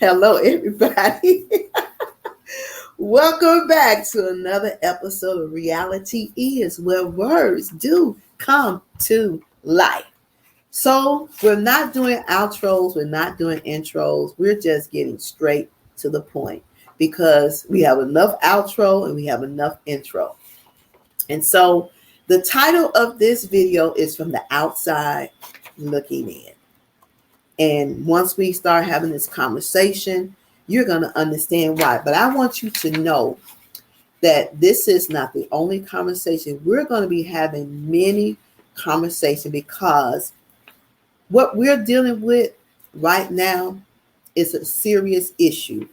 Hello, everybody. Welcome back to another episode of Reality Is, where words do come to life. So, we're not doing outros, we're not doing intros, we're just getting straight to the point because we have enough outro and we have enough intro. And so, the title of this video is From the Outside Looking In. And once we start having this conversation, you're going to understand why. But I want you to know that this is not the only conversation. We're going to be having many conversations because what we're dealing with right now is a serious issue.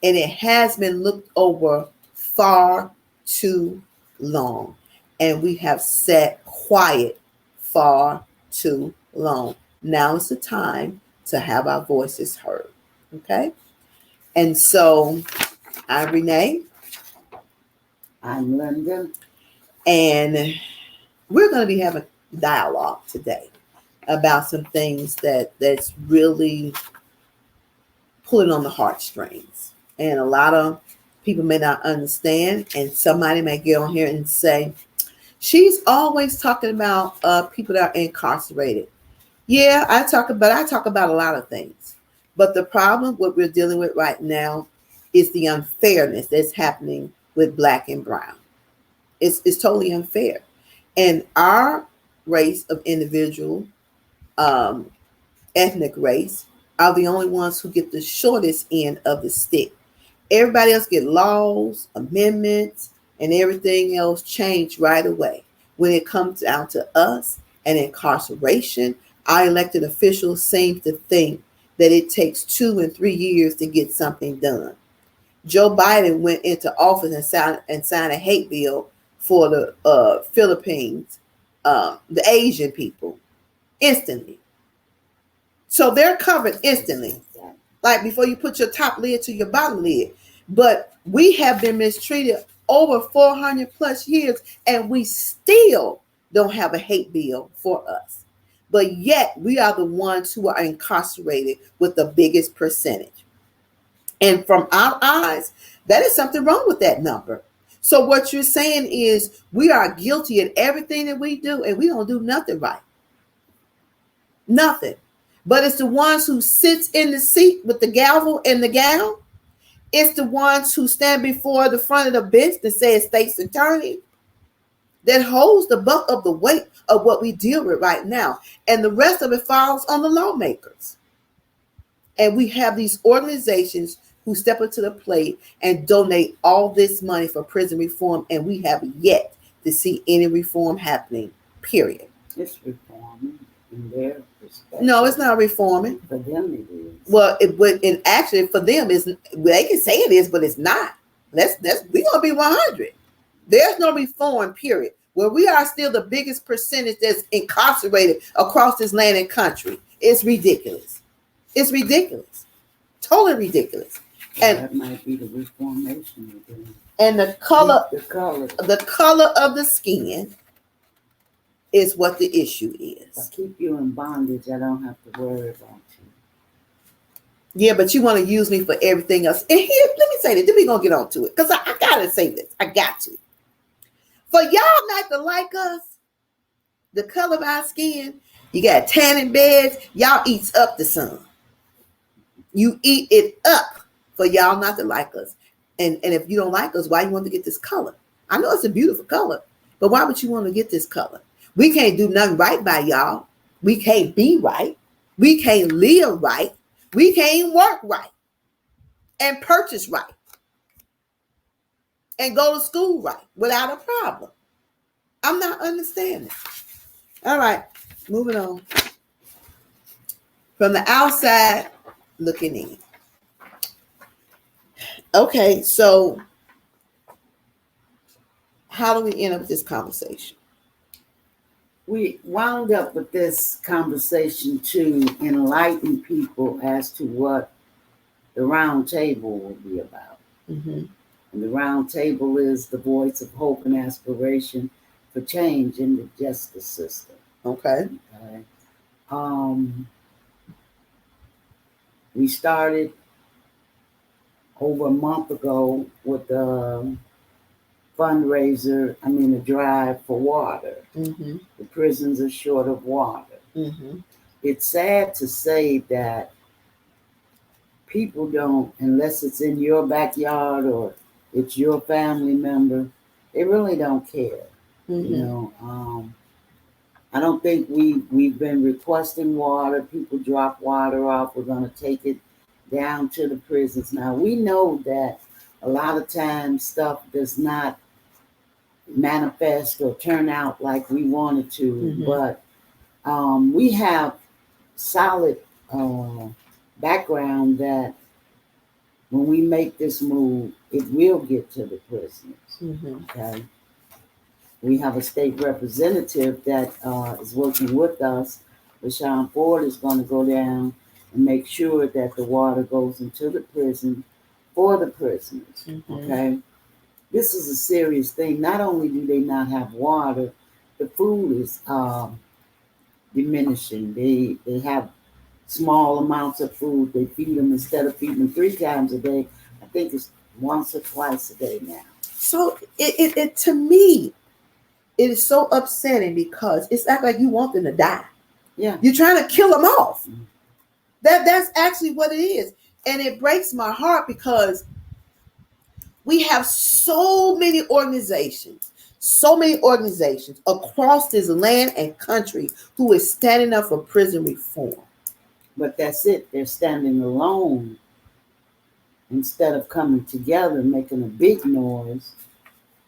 And it has been looked over far too long. And we have sat quiet far too long. Now is the time to have our voices heard. Okay? And so I'm Renee. I'm Linda. And we're going to be having dialogue today about some things that's really pulling on the heartstrings. And a lot of people may not understand, and somebody may get on here and say, she's always talking about people that are incarcerated. Yeah, I talk about a lot of things. But the problem, what we're dealing with right now, is the unfairness that's happening with Black and brown. It's totally unfair. And our race of individual, um, ethnic race, are the only ones who get the shortest end of the stick. Everybody else get laws, amendments, and everything else changed right away. When it comes down to us and incarceration, our elected officials seem to think that it takes 2 and 3 years to get something done. Joe Biden went into office and signed a hate bill for the Philippines, the Asian people, instantly. So they're covered instantly, like before you put your top lid to your bottom lid. But we have been mistreated over 400 plus years, and we still don't have a hate bill for us. But yet we are the ones who are incarcerated with the biggest percentage. And from our eyes, that is something wrong with that number. So what you're saying is we are guilty in everything that we do, and we don't do nothing right. Nothing. But it's the ones who sits in the seat with the gavel and the gown. It's the ones who stand before the front of the bench that says state's attorney that holds the bulk of the weight of what we deal with right now. And the rest of it falls on the lawmakers. And we have these organizations who step up to the plate and donate all this money for prison reform, and we have yet to see any reform happening, period. It's reforming in their perspective. No, it's not reforming. For them it is. Well, and actually for them, they can say it is, but it's not. We're gonna be 100. There's no reform, period. Where we are still the biggest percentage that's incarcerated across this land and country. It's ridiculous. It's ridiculous. Totally ridiculous. And that might be the reformation again. And the color of the skin is what the issue is. If I keep you in bondage, I don't have to worry about you. Yeah, but you want to use me for everything else. And here, let me say this. Then we're going to get on to it. Because I got to say this. I got to. For y'all not to like us, the color of our skin, you got tanning beds, y'all eats up the sun. You eat it up for y'all not to like us. And if you don't like us, why you want to get this color? I know it's a beautiful color, but why would you want to get this color? We can't do nothing right by y'all. We can't be right. We can't live right. We can't work right and purchase right and go to school right without a problem. I'm not understanding. All right, moving on. From the outside looking in. Okay, so how do we end up with this conversation? We wound up with this conversation to enlighten people as to what the round table will be about. Mm-hmm. And the round table is the voice of hope and aspiration for change in the justice system. Okay. We started over a month ago with the fundraiser, a drive for water. Mm-hmm. The prisons are short of water. Mm-hmm. It's sad to say that people don't, unless it's in your backyard or it's your family member, they really don't care. You Mm-hmm. know, I don't think we've been requesting water. People drop water off. We're going to take it down to the prisons. Now we know that a lot of times stuff does not manifest or turn out like we wanted to, Mm-hmm. but we have solid background that when we make this move, it will get to the prisoners. Mm-hmm. Okay, we have a state representative that is working with us. Rashawn Ford is going to go down and make sure that the water goes into the prison for the prisoners. Mm-hmm. Okay, this is a serious thing. Not only do they not have water, the food is diminishing. They have small amounts of food. They feed them instead of feeding them 3 times a day. I think it's once or twice a day now. So it to me, it is so upsetting because it's like you want them to die. Yeah. You're trying to kill them off. Mm-hmm. That's actually what it is. And it breaks my heart because we have so many organizations across this land and country who is standing up for prison reform. But that's it. They're standing alone instead of coming together, making a big noise.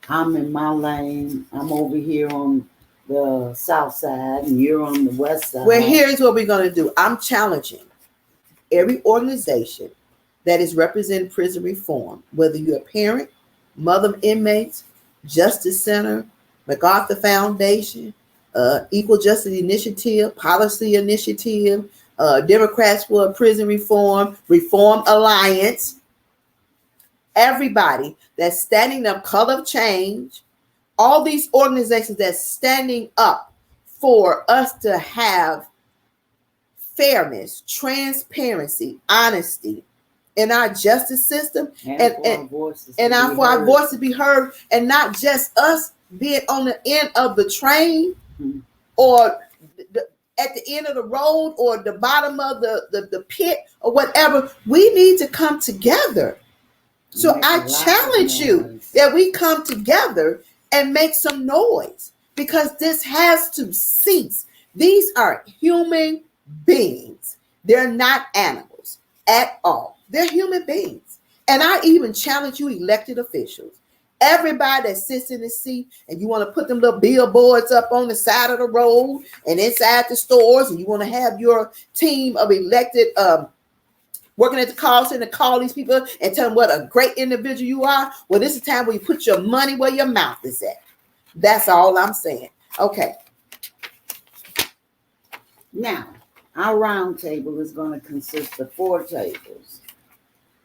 I'm in my lane. I'm over here on the south side, and you're on the west side. Well, here's what we're going to do. I'm challenging every organization that is representing prison reform, whether you're a parent, mother of inmates, Justice Center, MacArthur Foundation, Equal Justice Initiative, Policy Initiative, Democrats for Prison Reform, Reform Alliance, everybody that's standing up, Color of Change, all these organizations that's standing up for us to have fairness, transparency, honesty in our justice system, and for our voices to be heard, and not just us being on the end of the train, mm-hmm. or at the end of the road, or the bottom of the pit, or whatever. We need to come together. So I challenge you that we come together and make some noise, because this has to cease. These are human beings. They're not animals at all. They're human beings. And I even challenge you, elected officials, everybody that sits in the seat, and you want to put them little billboards up on the side of the road and inside the stores, and you want to have your team of elected working at the call center to call these people and tell them what a great individual you are. Well, this is the time where you put your money where your mouth is at. That's all I'm saying. Okay. Now, our round table is going to consist of 4 tables.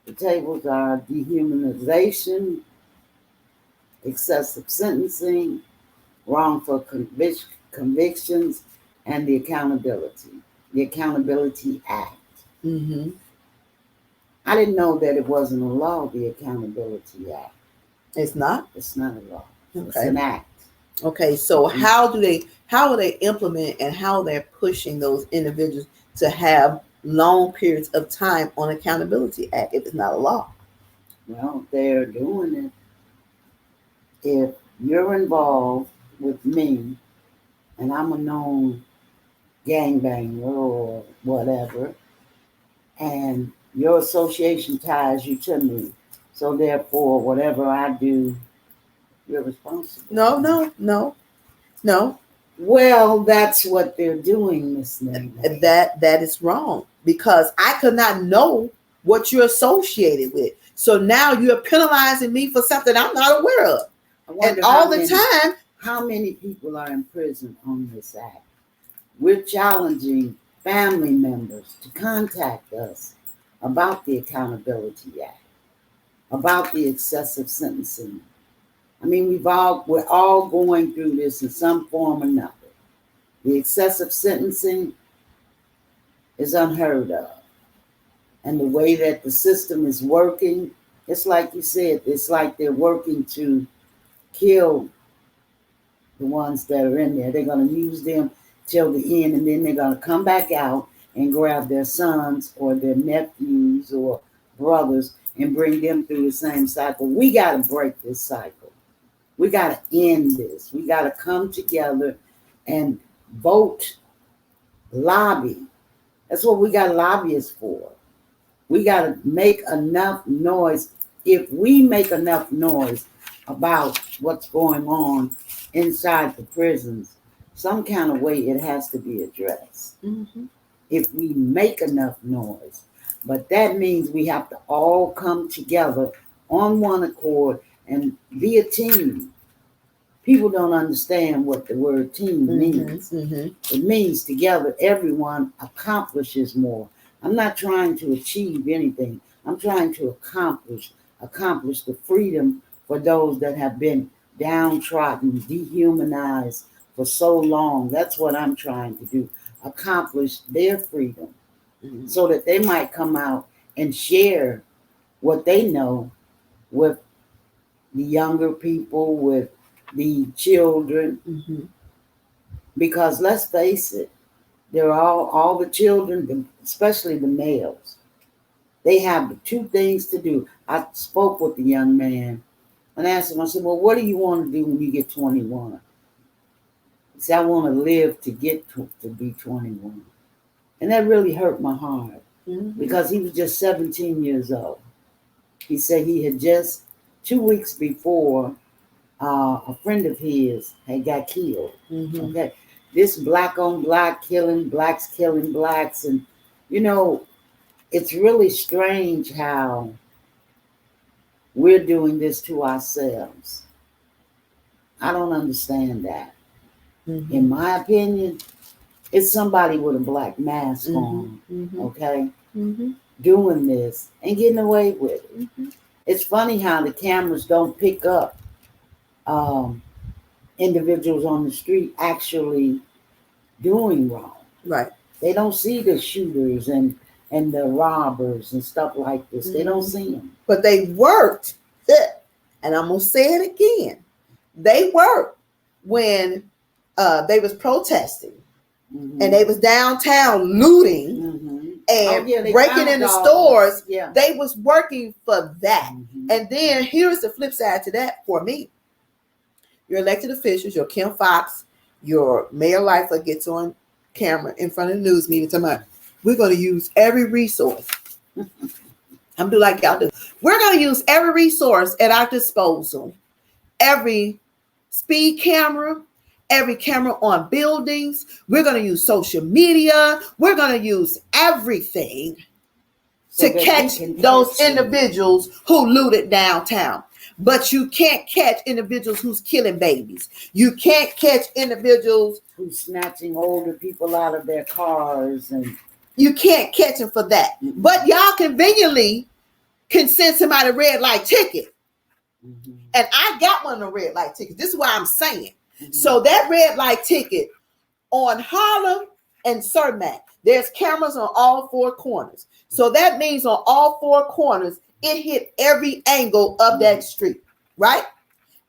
The tables are dehumanization, excessive sentencing, wrongful convictions, and the Accountability Act. Mm-hmm. I didn't know that it wasn't a law, the Accountability Act. It's not? It's not a law. Okay. It's an act. Okay, so how will they implement, and how they're pushing those individuals to have long periods of time on Accountability Act if it's not a law? Well, they're doing it. If you're involved with me and I'm a known gangbanger or whatever, and your association ties you to me, so therefore whatever I do, you're responsible. No. Well, that's what they're doing, Miss Nene. That is wrong, because I could not know what you're associated with. So now you're penalizing me for something I'm not aware of. And all the time. How many people are in prison on this act? We're challenging family members to contact us about the Accountability Act, about the excessive sentencing. I mean, we're all going through this in some form or another. The excessive sentencing is unheard of. And the way that the system is working, It's like you said, it's like they're working to kill the ones that are in there. They're going to use them till the end, and then they're going to come back out and grab their sons or their nephews or brothers and bring them through the same cycle. We got to break this cycle. We got to end this. We got to come together and vote, lobby. That's what we got lobbyists for. We got to make enough noise. If we make enough noise about what's going on inside the prisons, some kind of way it has to be addressed. Mm-hmm. If we make enough noise. But that means we have to all come together on one accord and be a team. People don't understand what the word team means. Mm-hmm. It means together everyone accomplishes more. I'm not trying to achieve anything. I'm trying to accomplish the freedom for those that have been downtrodden, dehumanized for so long. That's what I'm trying to do. Accomplish their freedom, Mm-hmm. so that they might come out and share what they know with the younger people, with the children. Mm-hmm. Because let's face it, they're all the children, especially the males. They have the two things to do. I spoke with the young man and asked him, I said, well, what do you want to do when you get 21? He said, I want to live to get to be 21. And that really hurt my heart, Mm-hmm. because he was just 17 years old. He said he had just 2 weeks before, a friend of his had got killed. Mm-hmm. Okay, this black on black killing, blacks killing blacks. And, it's really strange how we're doing this to ourselves. I don't understand that. Mm-hmm. In my opinion, it's somebody with a black mask Mm-hmm. on, Mm-hmm. okay, Mm-hmm. doing this and getting away with it. Mm-hmm. It's funny how the cameras don't pick up individuals on the street actually doing wrong. Right. They don't see the shooters and the robbers and stuff like this. They don't see them. But they worked, and I'm gonna say it again. They worked when they was protesting, Mm-hmm. and they was downtown looting Mm-hmm. and they breaking found into dogs. stores. Yeah. They was working for that. Mm-hmm. And then here's the flip side to that for me. Your elected officials, your Kim Fox, your Mayor Lightfoot gets on camera in front of the news meeting talking about, we're going to use every resource. I'm do like y'all do. We're going to use every resource at our disposal. Every speed camera, every camera on buildings. We're going to use social media. We're going to use everything So to catch those individuals who looted downtown. But you can't catch individuals who's killing babies. You can't catch individuals who's snatching older people out of their cars, and you can't catch them for that. Mm-hmm. But y'all conveniently can send somebody a red light ticket. Mm-hmm. And I got one of the red light tickets. This is why I'm saying. Mm-hmm. So that red light ticket on Harlem and Cermak, there's cameras on all four corners. So that means on all four corners, it hit every angle of that street, right?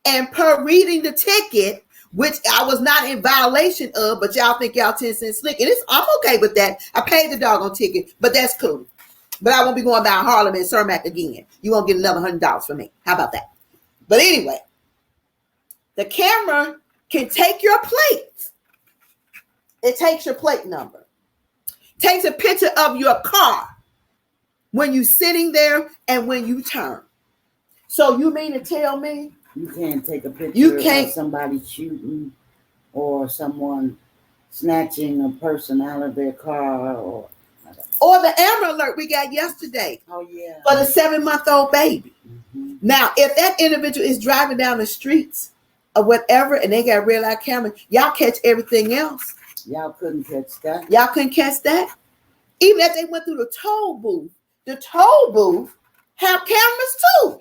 And per reading the ticket, which I was not in violation of, but y'all think y'all 10 cents slick. And I'm okay with that. I paid the doggone ticket, but that's cool. But I won't be going down Harlem and Cermak again. You won't get another $100 from me. How about that? But anyway, the camera can take your plate. It takes your plate number. Takes a picture of your car when you're sitting there and when you turn. So you mean to tell me you can't take a picture of somebody shooting or someone snatching a person out of their car or the Amber Alert we got yesterday. Oh yeah. For the 7-month-old baby. Mm-hmm. Now, if that individual is driving down the streets or whatever and they got a red light camera, y'all catch everything else. Y'all couldn't catch that. Y'all couldn't catch that. Even if they went through the toll booth have cameras too.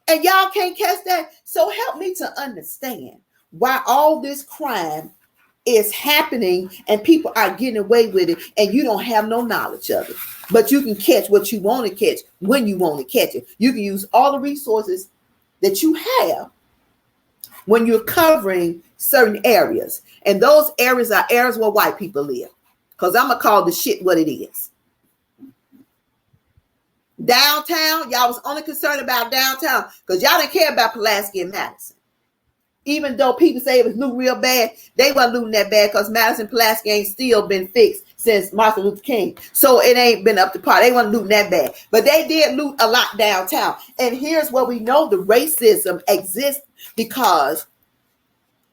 And y'all can't catch that. So help me to understand why all this crime is happening and people are getting away with it and you don't have no knowledge of it. But you can catch what you want to catch when you want to catch it. You can use all the resources that you have when you're covering certain areas. And those areas are areas where white people live. Because I'm going to call the shit what it is. Downtown, y'all was only concerned about downtown because y'all didn't care about Pulaski and Madison. Even though people say it was loot real bad, they weren't looting that bad because Madison Pulaski ain't still been fixed since Martin Luther King. So it ain't been up to par. They weren't looting that bad. But they did loot a lot downtown. And here's where we know the racism exists because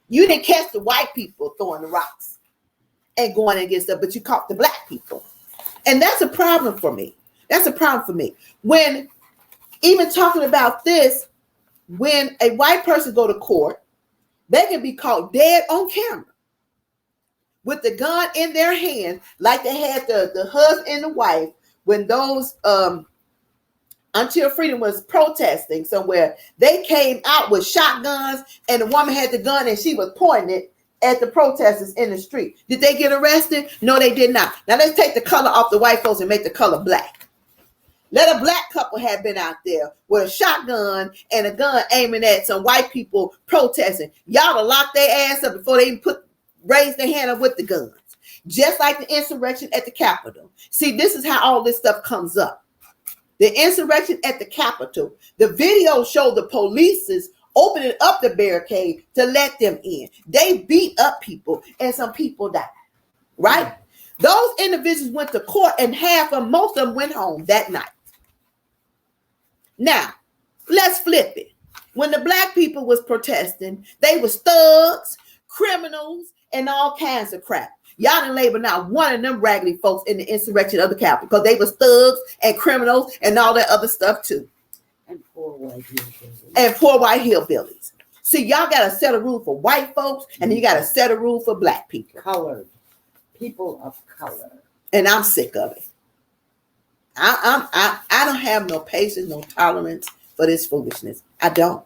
you didn't catch the white people throwing the rocks and going against them, but you caught the black people. And that's a problem for me. That's a problem for me. When even talking about this, when a white person go to court, they can be caught dead on camera with the gun in their hand, like they had the husband and the wife when those Until Freedom was protesting somewhere. They came out with shotguns and the woman had the gun and she was pointing it at the protesters in the street. Did they get arrested? No, they did not. Now let's take the color off the white folks and make the color black. Let a black couple have been out there with a shotgun and a gun aiming at some white people protesting. Y'all to lock their ass up before they even raise their hand up with the guns. Just like the insurrection at the Capitol. See, this is how all this stuff comes up. The insurrection at the Capitol. The video showed the police opening up the barricade to let them in. They beat up people and some people died. Right? Those individuals went to court and most of them went home that night. Now, let's flip it. When the black people was protesting, they was thugs, criminals, and all kinds of crap. Y'all didn't label not one of them raggedy folks in the insurrection of the Capitol because they was thugs and criminals and all that other stuff too. And poor white hillbillies. See, y'all got to set a rule for white folks and then you got to set a rule for black people. Colored. People of color. And I'm sick of it. I don't have no patience, no tolerance for this foolishness. I don't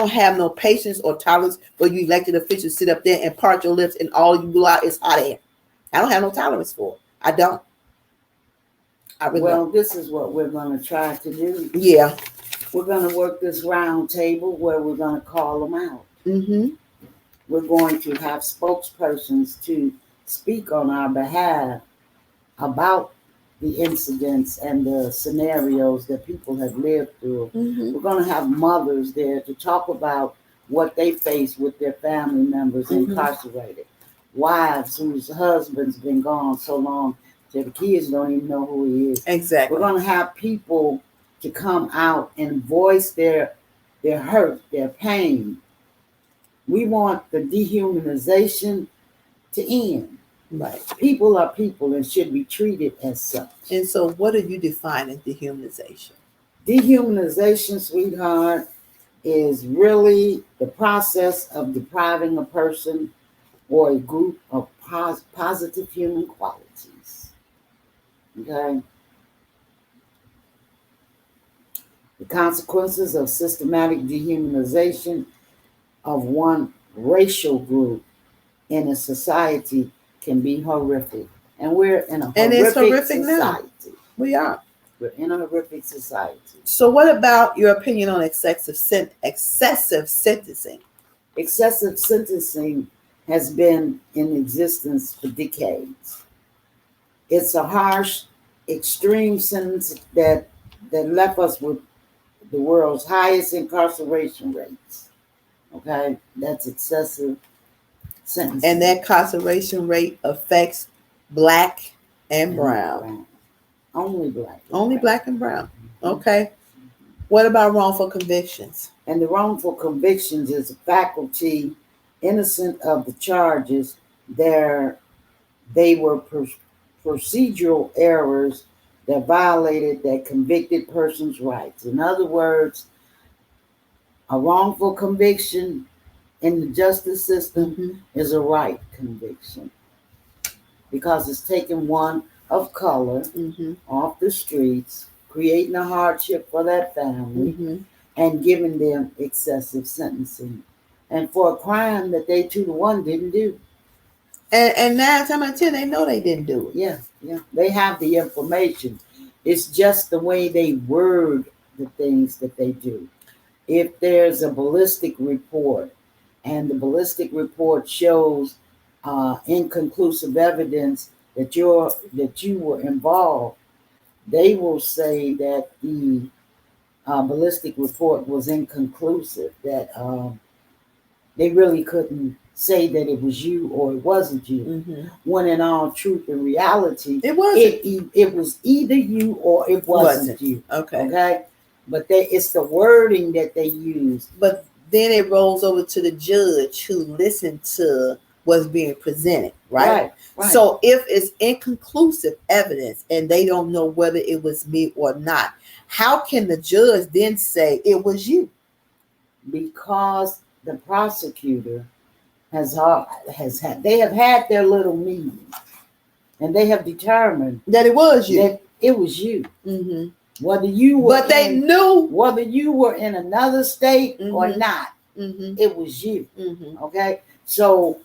have no patience or tolerance for you elected officials sit up there and part your lips and all you blow out is hot air. I don't have no tolerance for it. I don't. This is what we're going to try to do. Yeah. We're going to work this round table where we're going to call them out. Mm-hmm. We're going to have spokespersons to speak on our behalf about the incidents and the scenarios that people have lived through. Mm-hmm. We're going to have mothers there to talk about what they face with their family members incarcerated. Wives whose husband's been gone so long that the kids don't even know who he is. Exactly. We're going to have people to come out and voice their hurt, their pain. We want the dehumanization to end. Right. People are people and should be treated as such. And so what are you defining dehumanization? Dehumanization, sweetheart, is really the process of depriving a person or a group of positive human qualities. Okay? The consequences of systematic dehumanization of one racial group in a society can be horrific. And we're in a horrific society. Now. We are. We're in a horrific society. So what about your opinion on excessive sentencing? Excessive sentencing has been in existence for decades. It's a harsh, extreme sentence that left us with the world's highest incarceration rates. Okay? That's excessive sentencing. And that incarceration rate affects black and brown. Only black. Only black and brown. Okay. What about wrongful convictions? And the wrongful convictions is a faculty innocent of the charges. They were procedural errors that violated that convicted person's rights. In other words, a wrongful conviction in the justice system is a right conviction because it's taking one of color off the streets, creating a hardship for that family, and giving them excessive sentencing. And for a crime that they 2-to-1 didn't do. And 9 times out of 10, they know they didn't do it. Yeah, yeah. They have the information. It's just the way they word the things that they do. If there's a ballistic report and the ballistic report shows inconclusive evidence that you were involved, they will say that the ballistic report was inconclusive, that they really couldn't say that it was you or it wasn't you. Mm-hmm. When in all truth and reality, It wasn't. it was either you or it wasn't you. Okay. Okay, but it's the wording that they use. But then it rolls over to the judge who listened to what's being presented, right? Right. So if it's inconclusive evidence and they don't know whether it was me or not, how can the judge then say it was you? Because the prosecutor has had their little meeting, and they have determined that it was you. That it was you. Mm-hmm. Whether you were, but they knew whether you were in another state mm-hmm. or not. Mm-hmm. It was you. Mm-hmm. Okay, so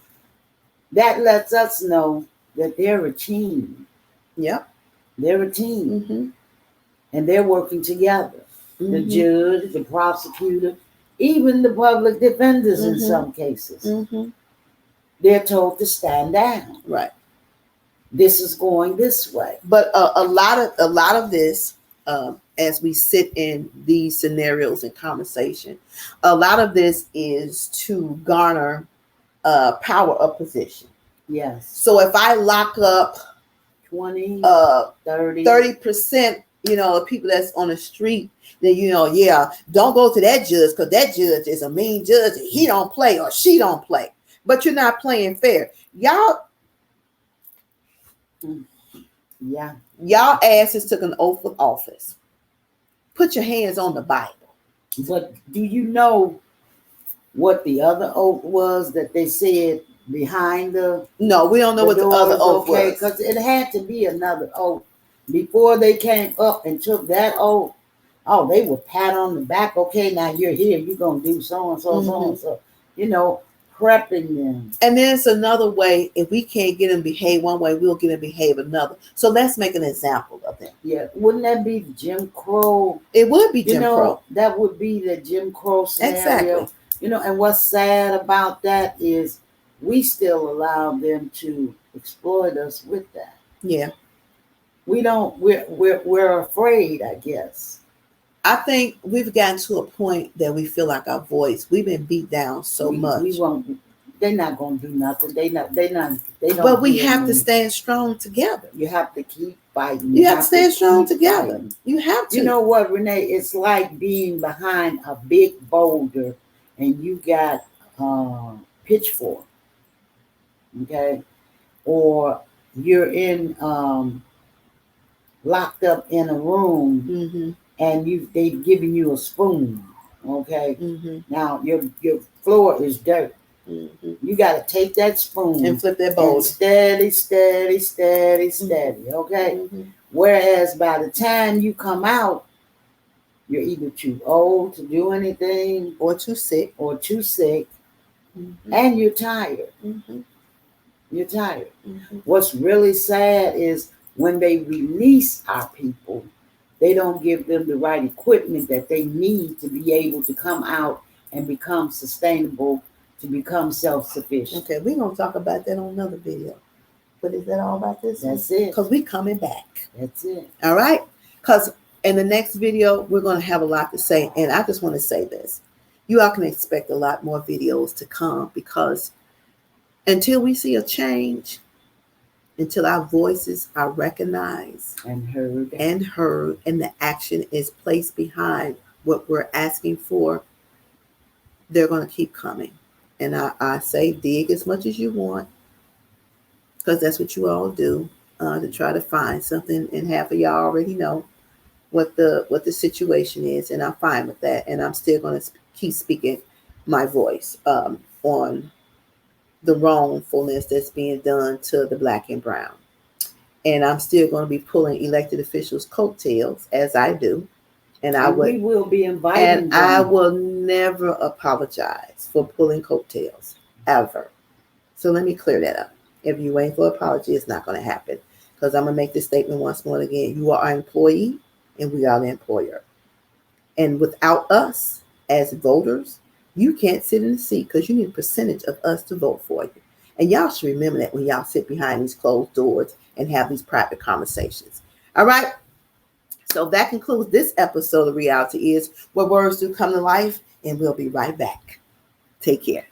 that lets us know that they're a team. Yep, they're a team, mm-hmm. and they're working together. Mm-hmm. The judge, the prosecutor, even the public defenders mm-hmm. in some cases. Mm-hmm. They're told to stand down. Right. This is going this way. But a lot of this, as we sit in these scenarios and conversation, a lot of this is to garner power of position. Yes. So if I lock up 20, 30%, of people that's on the street, then don't go to that judge because that judge is a mean judge and he don't play or she don't play. But you're not playing fair. Y'all asses took an oath of office. Put your hands on the Bible. But do you know what the other oath was that they said behind the? No, we don't know what the other oath was. Because it had to be another oath before they came up and took that oath. Oh, they would pat on the back. Okay, now you're here. You're gonna do so and so, mm-hmm. so and so. Prepping them. And then it's another way. If we can't get them to behave one way, we'll get them to behave another. So let's make an example of them. Yeah, wouldn't that be Jim Crow? It would be Jim Crow. That would be the Jim Crow scenario. Exactly. And what's sad about that is we still allow them to exploit us with that. Yeah. We don't. We're afraid, I guess. I think we've gotten to a point that we feel like our voice. We've been beat down so much. We won't. They're not going to do nothing. They don't. But we have to stand strong together. You have to keep fighting. You have to stand strong together. Fighting. You have to. You know what, Renee? It's like being behind a big boulder, and you got pitchfork. Okay, or you're in locked up in a room. Mm-hmm. And they've given you a spoon, okay? Mm-hmm. Now your floor is dirt. Mm-hmm. You got to take that spoon and flip that bowl. Steady, okay? Mm-hmm. Whereas by the time you come out, you're either too old to do anything, or too sick, mm-hmm. and you're tired. Mm-hmm. You're tired. Mm-hmm. What's really sad is when they release our people, they don't give them the right equipment that they need to be able to come out and become sustainable, to become self-sufficient. Okay, we're going to talk about that on another video. But is that all about this? That's it. Because we're coming back. That's it. All right? Because in the next video, we're going to have a lot to say. And I just want to say this. You all can expect a lot more videos to come because until we see a change, until our voices are recognized and heard, and the action is placed behind what we're asking for, they're going to keep coming. And I say dig as much as you want, because that's what you all do, to try to find something. And half of y'all already know what the situation is, and I'm fine with that. And I'm still going to keep speaking my voice on the wrongfulness that's being done to the Black and brown. And I'm still going to be pulling elected officials' coattails as I do. And we will be inviting and them. I will never apologize for pulling coattails, ever. So let me clear that up. If you're waiting for an apology, it's not going to happen. Because I'm going to make this statement once more again. You are our employee and we are the employer. And without us as voters, you can't sit in the seat because you need a percentage of us to vote for you. And y'all should remember that when y'all sit behind these closed doors and have these private conversations. All right. So that concludes this episode of Reality Is, where words do come to life. And we'll be right back. Take care.